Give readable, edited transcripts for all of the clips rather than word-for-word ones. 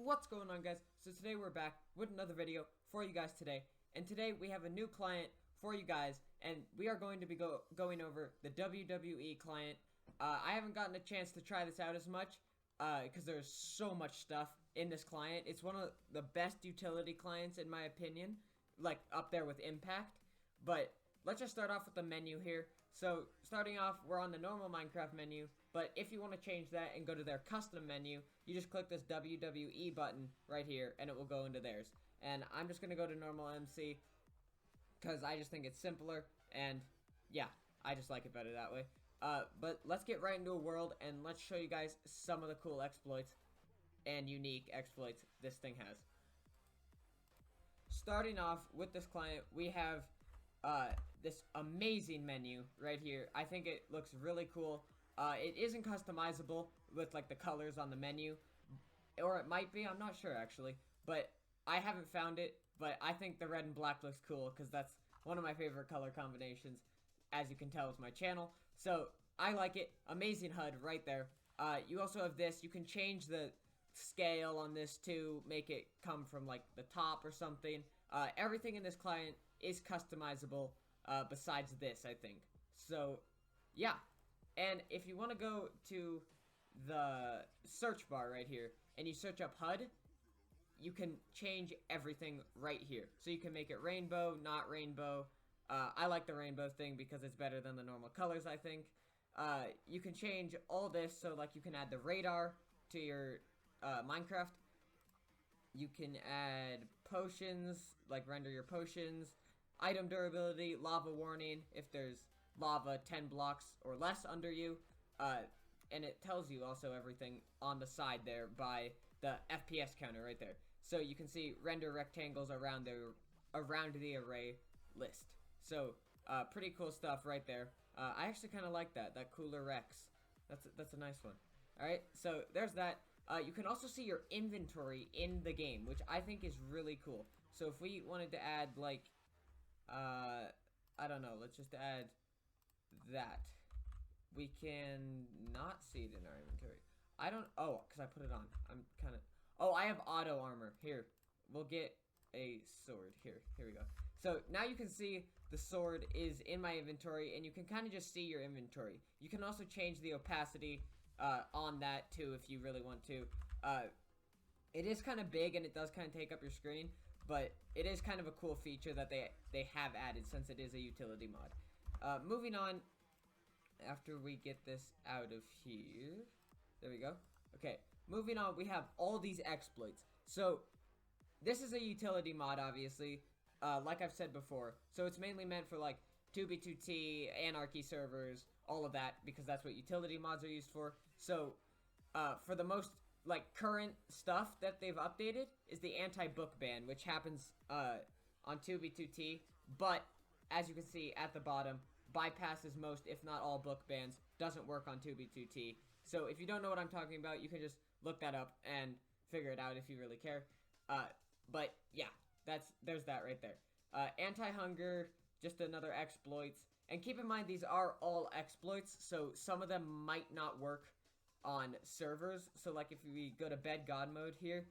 What's going on, guys? So today we're back with another video for you guys today, and today we have a new client for you guys, and we are going to be going over the WWE client. I haven't gotten a chance to try this out as much because there's so much stuff in this client. It's one of the best utility clients in my opinion, like up there with Impact. But let's just start off with the menu here. So starting off, we're on the normal Minecraft menu, but if you want to change that and go to their custom menu, you just click this WWE button right here and it will go into theirs. And I'm just going to go to normal MC because I just think it's simpler, and yeah, I just like it better that way. But let's get right into a world and let's show you guys some of the cool exploits and unique exploits this thing has. Starting off with this client, we have this amazing menu right here. I think it looks really cool. It isn't customizable with like the colors on the menu, or it might be, I'm not sure actually, but I haven't found it. But I think the red and black looks cool because that's one of my favorite color combinations, as you can tell with my channel. So I like it. Amazing HUD right there. You also have this. You can change the scale on this to make it come from like the top or something. Everything in this client is customizable besides this, I think. So yeah, and if you want to go to the search bar right here and you search up HUD, you can change everything right here. So you can make it rainbow, not rainbow. I like the rainbow thing because it's better than the normal colors, I think. You can change all this, so like you can add the radar to your Minecraft. You can add potions, like render your potions, item durability, lava warning, if there's lava 10 blocks or less under you, and it tells you also everything on the side there by the FPS counter right there. So you can see render rectangles around the array list. So pretty cool stuff right there. I actually kind of like that cooler Rex. That's a nice one. All right, so there's that. You can also see your inventory in the game, which I think is really cool. So if we wanted to add like, I don't know, let's just add that. We can not see it in our inventory. Because I put it on. I have auto armor. Here, we'll get a sword. Here we go. So now you can see the sword is in my inventory, and you can kind of just see your inventory. You can also change the opacity on that too if you really want to. It is kind of big and it does kind of take up your screen, but it is kind of a cool feature that they have added since it is a utility mod. Moving on, after we get this out of here, there we go. Okay, moving on, we have all these exploits. So this is a utility mod, obviously, like I've said before. So it's mainly meant for like 2b2t, anarchy servers, all of that, because that's what utility mods are used for. So for the most like current stuff that they've updated is the anti-book ban, which happens on 2b2t, but as you can see at the bottom, bypasses most if not all book bans, doesn't work on 2b2t. So if you don't know what I'm talking about, you can just look that up and figure it out if you really care. But yeah, there's that right there. Anti-hunger, just another exploits. And keep in mind, these are all exploits, so some of them might not work on servers. So like if we go to bed god mode here,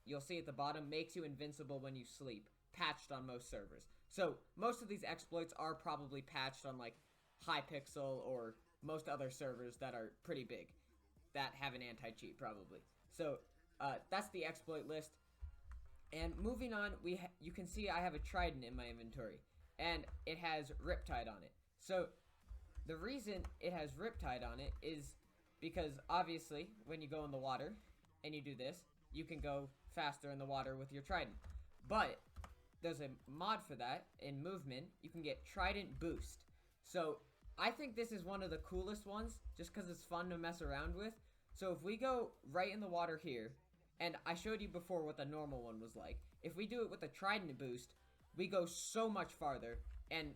you'll see at the bottom, makes you invincible when you sleep. Patched on most servers. So most of these exploits are probably patched on like Hypixel or most other servers that are pretty big that have an anti-cheat probably. So that's the exploit list. And moving on, you can see I have a Trident in my inventory, and it has Riptide on it. So the reason it has Riptide on it is because obviously when you go in the water and you do this, you can go faster in the water with your Trident. But there's a mod for that in movement. You can get Trident Boost. So I think this is one of the coolest ones just because it's fun to mess around with. So if we go right in the water here, and I showed you before what the normal one was like. If we do it with the Trident Boost, we go so much farther, and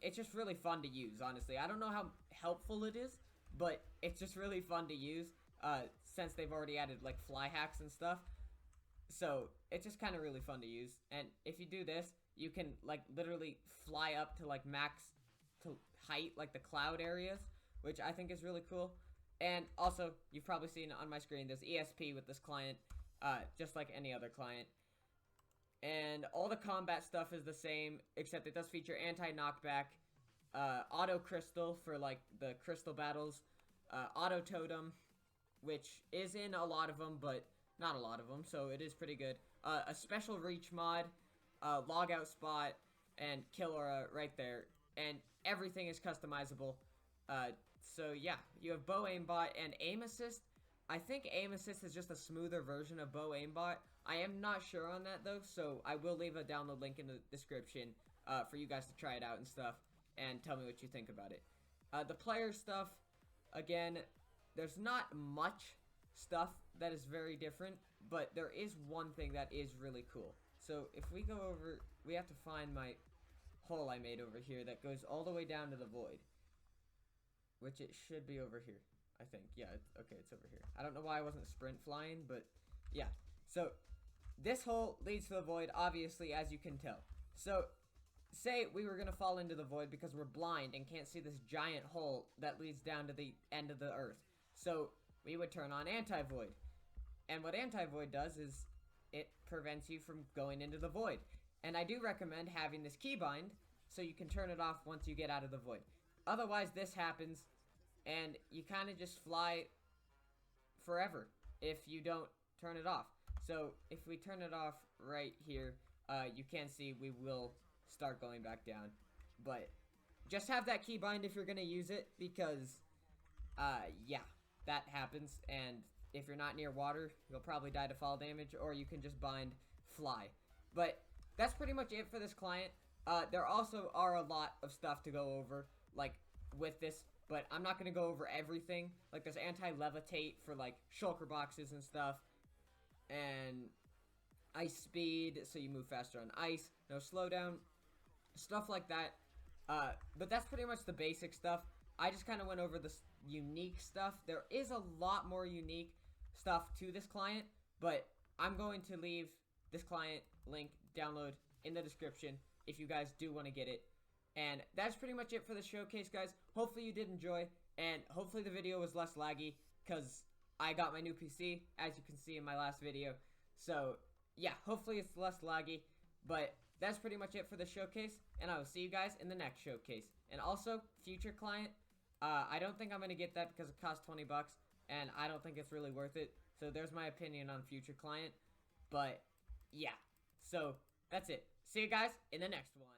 it's just really fun to use, honestly. I don't know how helpful it is, but it's just really fun to use since they've already added like fly hacks and stuff. So it's just kind of really fun to use. And if you do this, you can like literally fly up to like max to height, like the cloud areas, which I think is really cool. And also, you've probably seen on my screen, there's ESP with this client. just like any other client. And all the combat stuff is the same, except it does feature anti-knockback, auto crystal for like the crystal battles, auto totem, which is in a lot of them, but not a lot of them, so it is pretty good. A special reach mod, logout spot, and kill aura right there, and everything is customizable. So yeah, you have bow aimbot and aim assist. I think aim assist is just a smoother version of bow aimbot. I am not sure on that though, so I will leave a download link in the description for you guys to try it out and stuff, and tell me what you think about it. The player stuff, again, there's not much stuff that is very different, but there is one thing that is really cool. So if we go over, we have to find my hole I made over here that goes all the way down to the void, which it should be over here, I think. Yeah, okay, it's over here. I don't know why I wasn't sprint flying, but yeah. So this hole leads to the void, obviously, as you can tell. So say we were gonna fall into the void because we're blind and can't see this giant hole that leads down to the end of the earth. So we would turn on anti-void. And what anti-void does is it prevents you from going into the void. And I do recommend having this keybind so you can turn it off once you get out of the void. Otherwise, this happens and you kind of just fly forever if you don't turn it off. So if we turn it off right here, you can see we will start going back down. But just have that keybind if you're going to use it, because yeah, that happens. And if you're not near water, you'll probably die to fall damage, or you can just bind fly. But that's pretty much it for this client. There also are a lot of stuff to go over, like, with this, but I'm not going to go over everything. Like, there's anti-levitate for, like, shulker boxes and stuff, and ice speed, so you move faster on ice, no slowdown, stuff like that. But that's pretty much the basic stuff. I just kind of went over the unique stuff. There is a lot more unique stuff to this client, but I'm going to leave this client link download in the description if you guys do want to get it. And that's pretty much it for the showcase, guys. Hopefully you did enjoy, and hopefully the video was less laggy, because I got my new PC, as you can see in my last video. So yeah, hopefully it's less laggy, but that's pretty much it for the showcase, and I will see you guys in the next showcase. And also, future client, I don't think I'm going to get that because it costs 20 bucks, and I don't think it's really worth it. So there's my opinion on future client, but yeah. So that's it. See you guys in the next one.